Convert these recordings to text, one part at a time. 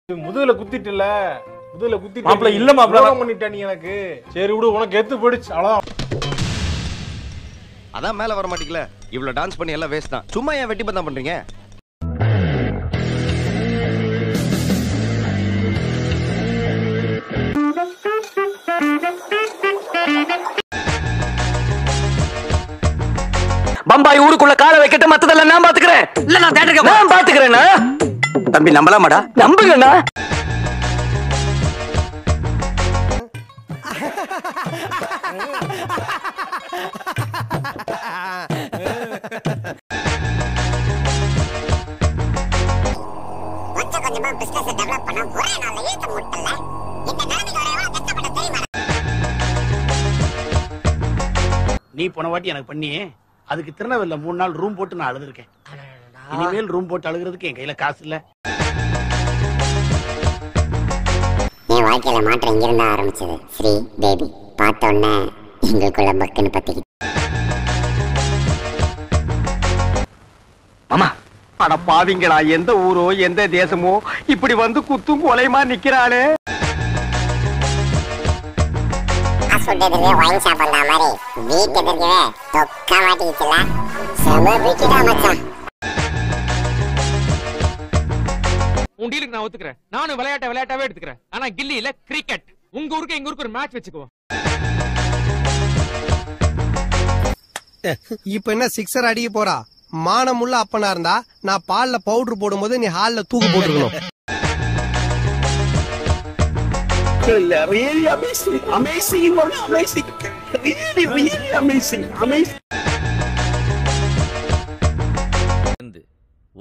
முதுகுல குத்திட்டல, முதுகுல குத்திட்டு மாப்ள இல்ல மாப்ள பண்ணிட்ட நீ எனக்கு. சரி விடு, உனக்கு எத்து போயிடுச்சு அவ்வளவுதான். அதான் மேல வர மாட்டீங்களா? இவ்வளவு டான்ஸ் பண்ணி எல்லாம் வேஸ்ட் தான். சும்மா ஏன் வெட்டி பந்தம் பண்றீங்க? பம்பாய் ஊருக்குள்ள கால வைக்கட்ட மத்ததெல்லாம் நான் பாத்துக்கிறேன். இல்ல நான் தேட்டருக்கு நான் பாத்துக்கிறேன்னா. தம்பி நம்பலாமாடா? நம்புங்கண்ணா. கொஞ்சமா பிசினஸ் டெவலப் பண்ண ஒரே நாள்ல ஏத்த முட்டல. இந்த நிலைமைக்கு வரவா கஷ்டப்பட தெரியுமா? நீ போன வாட்டி எனக்கு பண்ணி அதுக்கு திருநெல்வேலில 3 நாள் ரூம் போட்டு நான் அழுதுருக்கேன். இனிமேல் ரூம் போட்டு அழுகிறதுக்கு என் கையில காசு இல்ல. என் வாழ்க்கையில மாற்றம் இங்கிருந்தா ஆரம்பிச்சது. ஸ்ரீ பேபி பார்த்த உடனே எங்களுக்குள்ள பக்குன்னு பத்திக்கிச்சு. மாமா அட பாவிங்களா, எந்த ஊரோ எந்த தேசமோ இப்படி வந்து குத்தும் கொலைமா நிக்கிறாளே. சொல்றதுக்கு வைன் ஷாப் வந்த மாதிரி வீட்டு எதிர்க்கவே தொக்கா மாட்டிக்கிச்சுல. செம வீட்டுடா மச்சான். உன் டீலுக்கு நான் ஒத்துக்கிறேன். நானும் விளையாட்டாவே எடுத்துக்கிறேன். ஆனா கில்லி இல்ல கிரிக்கெட். உங்க ஊருக்கு எங்க ஊருக்கு ஒரு மேட்ச் வச்சுக்குவோம். இப்ப என்ன சிக்ஸர் அடிக்க போறா? மானமுள்ள அப்பனா இருந்தா நான் பால்ல பவுடர் போடும்போது நீ ஹால்ல தூக்கு போட்டுருக்கணும். Really amazing, amazing, amazing, really amazing, amazing.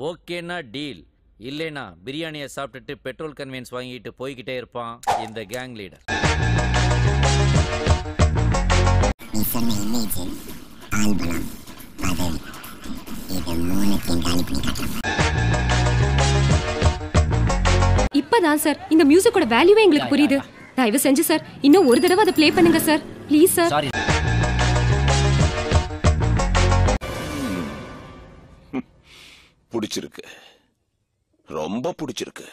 ஓகேனா டீல், இல்லைனா பிரியாணியை சாப்பிட்டுட்டு பெட்ரோல் கன்வீனியன்ஸ் வாங்கிட்டு போய்கிட்டே இருப்பான் இந்த கேங் லீடர். இப்பதான் சார் இந்த மியூசிக்கோட வேல்யூவே எங்களுக்கு புரியுது. தயவு செஞ்சு சார் இன்னும் ஒரு தடவை அதை ப்ளே பண்ணுங்க சார், ப்ளீஸ் சார். பிடிச்சிருக்கு, ரொம்ப பிடிச்சிருக்கு.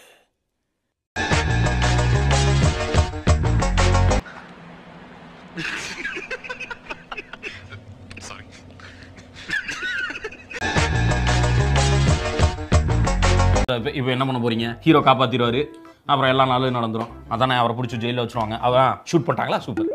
இப்போ என்ன பண்ண போறீங்க? ஹீரோ காப்பாத்திடுவாரு, அப்புறம் எல்லா நாளும் நடந்துரும். அதானே, அவரை பிடிச்சி ஜெயிலில் வச்சிருவாங்க. அவன் ஷூட் பண்ணிட்டாங்களா? சூப்பர்.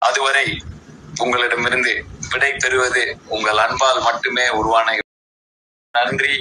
அதுவரை உங்களிடமிருந்து விடை பெறுவது உங்கள் அன்பால் மட்டுமே உருவான. நன்றி.